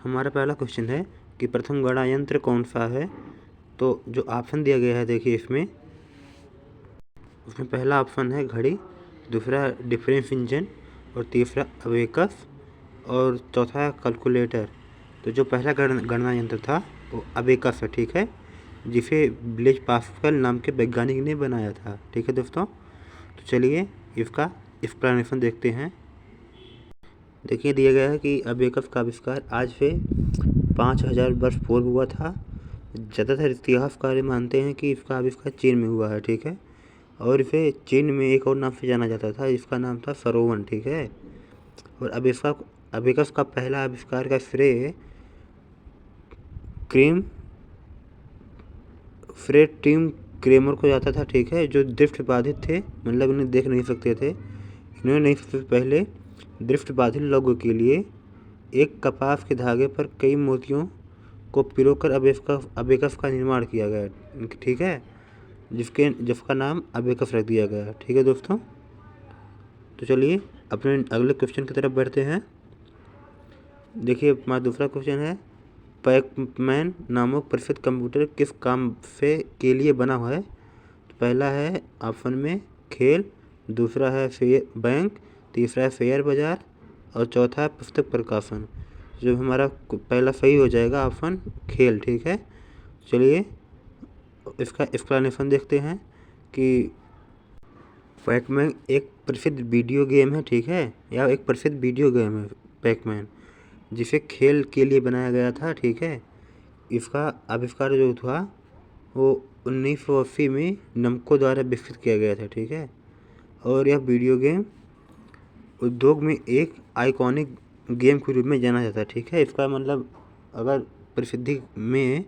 हमारा पहला क्वेश्चन है कि प्रथम गणयंत्र कौन सा है। तो जो ऑप्शन दिया गया है देखिए उसमें पहला ऑप्शन है घड़ी, दूसरा डिफरेंस इंजन और तीसरा अबेकस और चौथा है कैलकुलेटर। तो जो पहला गणना यंत्र था वो अबेकस है, ठीक है, जिसे ब्लेज पास्कल नाम के वैज्ञानिक ने बनाया था। ठीक है दोस्तों, तो चलिए इसका एक्सप्लेनेशन देखते हैं। देखिए दिया गया है कि अबेकस का आविष्कार आज से 5000 वर्ष पूर्व हुआ था। ज़्यादातर इतिहासकार मानते हैं कि इसका आविष्कार चीन में हुआ है, ठीक है, और इसे चीन में एक और नाम से जाना जाता था, जिसका नाम था सरोवन, ठीक है। और अबेकस का पहला आविष्कार का श्रेय टिम क्रेमर को जाता था, ठीक है, जो दृष्टि बाधित थे, मतलब इन्हें देख नहीं सकते थे। इन्होंने सबसे पहले दृष्टि बाधित लोगों के लिए एक कपास के धागे पर कई मोतियों को पिरोकर अबेकस का निर्माण किया गया, ठीक है, जिसका नाम अबेकस रख दिया गया। ठीक है दोस्तों, तो चलिए अपने अगले क्वेश्चन की तरफ बढ़ते हैं। देखिए हमारा दूसरा क्वेश्चन है, पैकमैन नामक प्रसिद्ध कंप्यूटर किस काम से के लिए बना हुआ है। तो पहला है ऑप्शन में खेल, दूसरा है बैंक, तीसरा है शेयर बाजार और चौथा है पुस्तक प्रकाशन। जो हमारा पहला सही हो जाएगा ऑप्शन खेल, ठीक है। चलिए इसका एक्सप्लेनेशन देखते हैं कि पैकमैन एक प्रसिद्ध वीडियो गेम है, ठीक है, या एक प्रसिद्ध वीडियो गेम है पैकमैन, जिसे खेल के लिए बनाया गया था, ठीक है। इसका आविष्कार जो था वो 1980 में नमको द्वारा विकसित किया गया था, ठीक है, और यह वीडियो गेम उद्योग में एक आइकॉनिक गेम के रूप में जाना जाता है, ठीक है। इसका मतलब अगर प्रसिद्धि में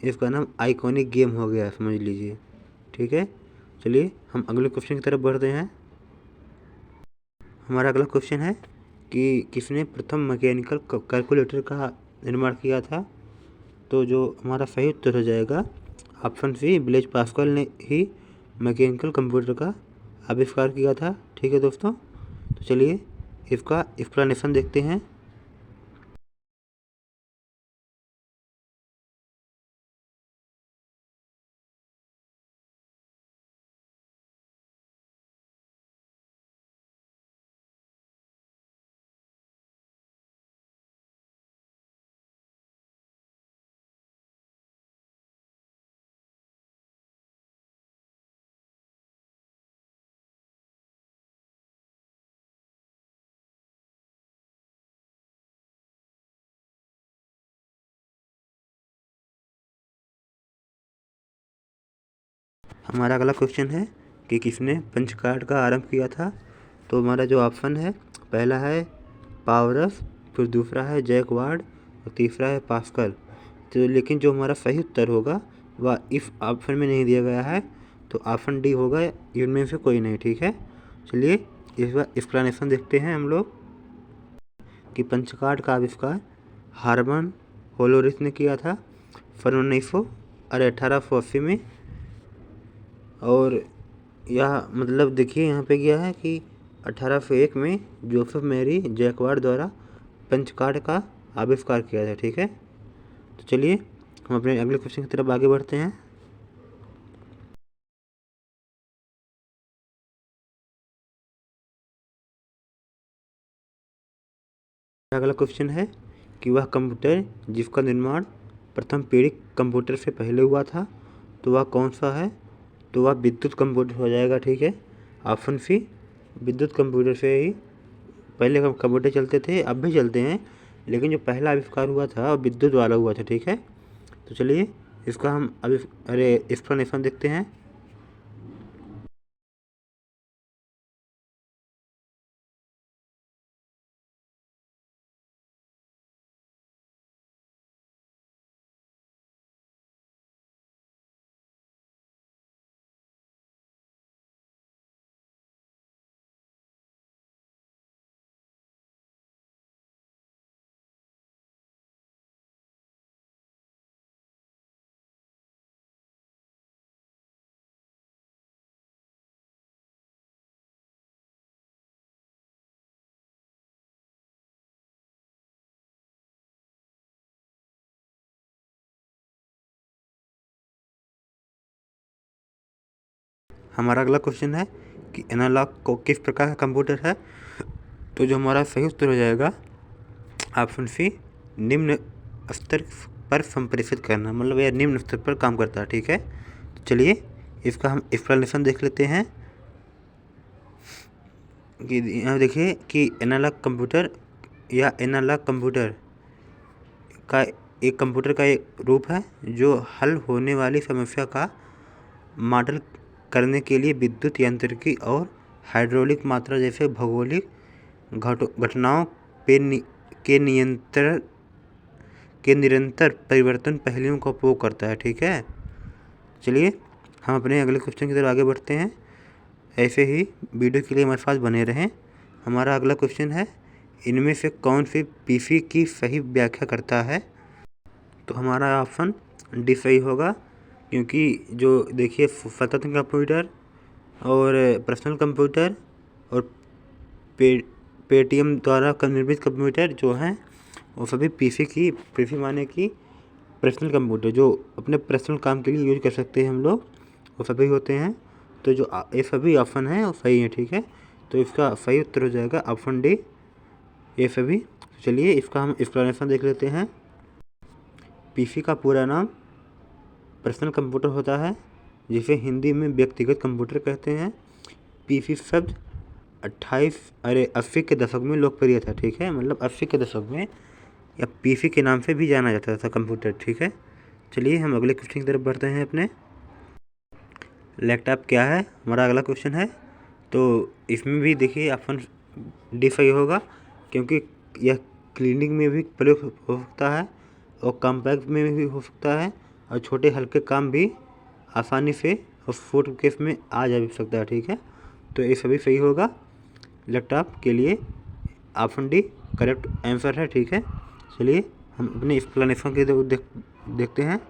इसका नाम आइकॉनिक गेम हो गया, समझ लीजिए, ठीक है। चलिए हम अगले क्वेश्चन की तरफ बढ़ते हैं। हमारा अगला क्वेश्चन है कि किसने प्रथम मैकेनिकल कैलकुलेटर का निर्माण किया था। तो जो हमारा सही उत्तर हो जाएगा ऑप्शन सी, ब्लेज पास्कल ने ही मैकेनिकल कंप्यूटर का आविष्कार किया था। ठीक है दोस्तों, तो चलिए इसका एक्सप्लेनेशन देखते हैं। हमारा अगला क्वेश्चन है कि किसने पंचकार्ड का आरंभ किया था। तो हमारा जो ऑप्शन है पहला है पावरस, फिर दूसरा है जैकवार्ड और तीसरा है पास्कल। तो लेकिन जो हमारा सही उत्तर होगा वह इस ऑप्शन में नहीं दिया गया है, तो ऑप्शन डी होगा, इनमें से कोई नहीं, ठीक है। चलिए इस बार एक्सप्लेनेशन देखते हैं हम लोग कि पंचकार्ड का आविष्कार हार्मन होलोरिस ने किया था सन 1880 में। और यह मतलब देखिए यहाँ पे क्या है कि 1801 में जोसेफ मैरी जैकवार्ड द्वारा पंचकार्ड का आविष्कार किया था, ठीक है। तो चलिए हम अपने अगले क्वेश्चन की तरफ आगे बढ़ते हैं। अगला क्वेश्चन है कि वह कंप्यूटर जिसका निर्माण प्रथम पीढ़ी कंप्यूटर से पहले हुआ था, तो वह कौन सा है। तो वह विद्युत कंप्यूटर हो जाएगा, ठीक है, ऑप्शन सी, विद्युत कंप्यूटर से ही पहले कंप्यूटर चलते थे, अब भी चलते हैं, लेकिन जो पहला आविष्कार हुआ था वो विद्युत वाला हुआ था, ठीक है। तो चलिए इसका हम अभी एक्सप्लेनेशन देखते हैं। हमारा अगला क्वेश्चन है कि एनालॉग को किस प्रकार का कंप्यूटर है। तो जो हमारा सही उत्तर हो जाएगा ऑप्शन सी, निम्न स्तर पर संप्रेषित करना, मतलब यह निम्न स्तर पर काम करता है। ठीक है, तो चलिए इसका हम एक्सप्लेनेशन देख लेते हैं कि यहाँ देखिए कि एनालॉग कंप्यूटर या एनालॉग कंप्यूटर का एक कंप्यूटर का एक रूप है जो हल होने वाली समस्या का मॉडल करने के लिए विद्युत यांत्रिकी और हाइड्रोलिक मात्रा जैसे भौगोलिक घटनाओं के निरंतर परिवर्तन पहलुओं का उपयोग करता है। ठीक है, चलिए हम अपने अगले क्वेश्चन की तरफ आगे बढ़ते हैं। ऐसे ही वीडियो के लिए हमारे पास बने रहें। हमारा अगला क्वेश्चन है, इनमें से कौन सी पीसी की सही व्याख्या करता है। तो हमारा ऑप्शन डी सही होगा, क्योंकि जो देखिए स्वतंत्र कंप्यूटर और पर्सनल कंप्यूटर और पेटीएम द्वारा निर्मित कंप्यूटर जो हैं वो सभी पीसी माने की पर्सनल कंप्यूटर जो अपने पर्सनल काम के लिए यूज कर सकते हैं हम लोग, वो सभी होते हैं। तो जो ये सभी ऑप्शन हैं वो सही है। ठीक है, तो इसका सही उत्तर हो जाएगा ऑप्शन डी, ये सभी। चलिए इसका हम एक्सप्लेनेशन देख लेते हैं। पीसी का पूरा नाम पर्सनल कंप्यूटर होता है, जिसे हिंदी में व्यक्तिगत कंप्यूटर कहते हैं। पीसी शब्द 80 के दशक में लोकप्रिय था। ठीक है, मतलब 80 के दशक में या पीसी के नाम से भी जाना जाता था कंप्यूटर। ठीक है, चलिए हम अगले क्वेश्चन की तरफ बढ़ते हैं अपने। लैपटॉप क्या है, हमारा अगला क्वेश्चन है। तो इसमें भी देखिए ऑप्शन डी सही होगा, क्योंकि यह क्लीनिंग में भी प्रयोग हो सकता है और कॉम्पैक्ट में भी हो सकता है और छोटे हल्के काम भी आसानी से और फुट केस में आ जा सकता है। ठीक है, तो ये सभी सही होगा। लैपटॉप के लिए ऑप्शन डी करेक्ट आंसर है। ठीक है, चलिए हम अपने एक्सप्लेनेशन के देखते हैं।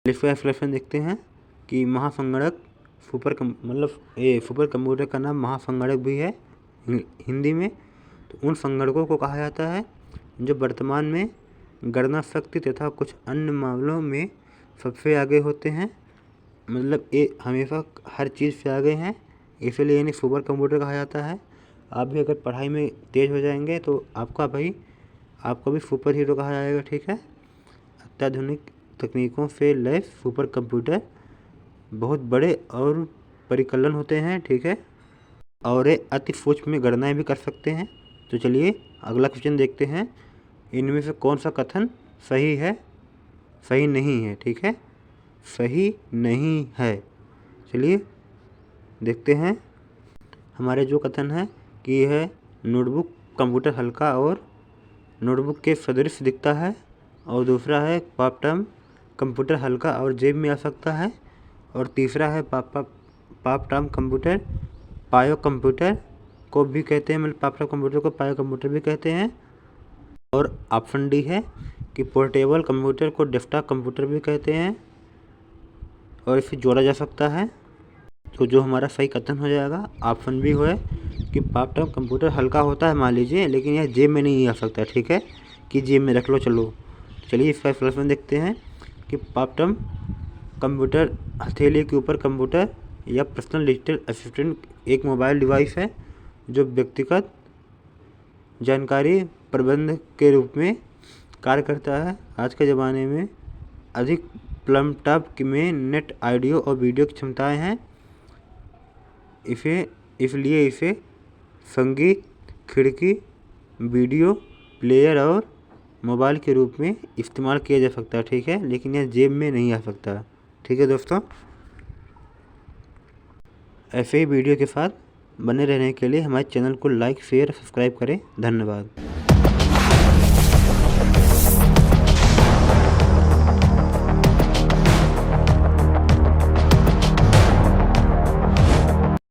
इसका एक्सप्लेनेशन देखते हैं कि महासंगणक मतलब ये सुपर कंप्यूटर का नाम महासंगणक भी है हिंदी में। तो उन संगणकों को कहा जाता है जो वर्तमान में गणना शक्ति तथा कुछ अन्य मामलों में सबसे आगे होते हैं, मतलब ये हमेशा हर चीज़ से आगे हैं, इसलिए इन्हें सुपर कंप्यूटर कहा जाता है। आप भी अगर पढ़ाई में तेज़ हो जाएंगे तो आपको भी सुपर हीरो कहा जाएगा। ठीक है, अत्याधुनिक तकनीकों से लैस सुपर कंप्यूटर बहुत बड़े और परिकलन होते हैं। ठीक है, और ये अति सूक्ष्म गणनाएं भी कर सकते हैं। तो चलिए अगला क्वेश्चन देखते हैं, इनमें से कौन सा कथन सही है, सही नहीं है। ठीक है, सही नहीं है। चलिए देखते हैं। हमारे जो कथन है कि यह नोटबुक कंप्यूटर हल्का और नोटबुक के सदृश दिखता है, और दूसरा है पापटम कंप्यूटर हल्का और जेब में आ सकता है, और तीसरा है पापटम कंप्यूटर पायो कंप्यूटर को भी कहते हैं, मतलब पापटम कंप्यूटर को पायो कंप्यूटर भी कहते हैं। और ऑप्शन डी है कि पोर्टेबल कंप्यूटर को डेस्कटॉप कंप्यूटर भी कहते हैं और इसे जोड़ा जा सकता है। तो जो हमारा सही कथन हो जाएगा ऑप्शन बी है कि पापटम कंप्यूटर हल्का होता है मान लीजिए, लेकिन यह जेब में नहीं आ सकता। ठीक है, कि जेब में रख लो चलो। चलिए इसका एक्सप्लेनेशन देखते हैं कि पापटम कंप्यूटर हथेली के ऊपर कंप्यूटर या पर्सनल डिजिटल असिस्टेंट एक मोबाइल डिवाइस है जो व्यक्तिगत जानकारी प्रबंधक के रूप में कार्य करता है। आज के ज़माने में अधिक लैपटॉप में नेट, ऑडियो और वीडियो की क्षमताएं हैं। इसलिए इसे संगीत, खिड़की, वीडियो प्लेयर और मोबाइल के रूप में इस्तेमाल किया जा सकता है, ठीक है, लेकिन यह जेब में नहीं आ सकता। ठीक है दोस्तों, ऐसे ही वीडियो के साथ बने रहने के लिए हमारे चैनल को लाइक, शेयर, सब्सक्राइब करें। धन्यवाद।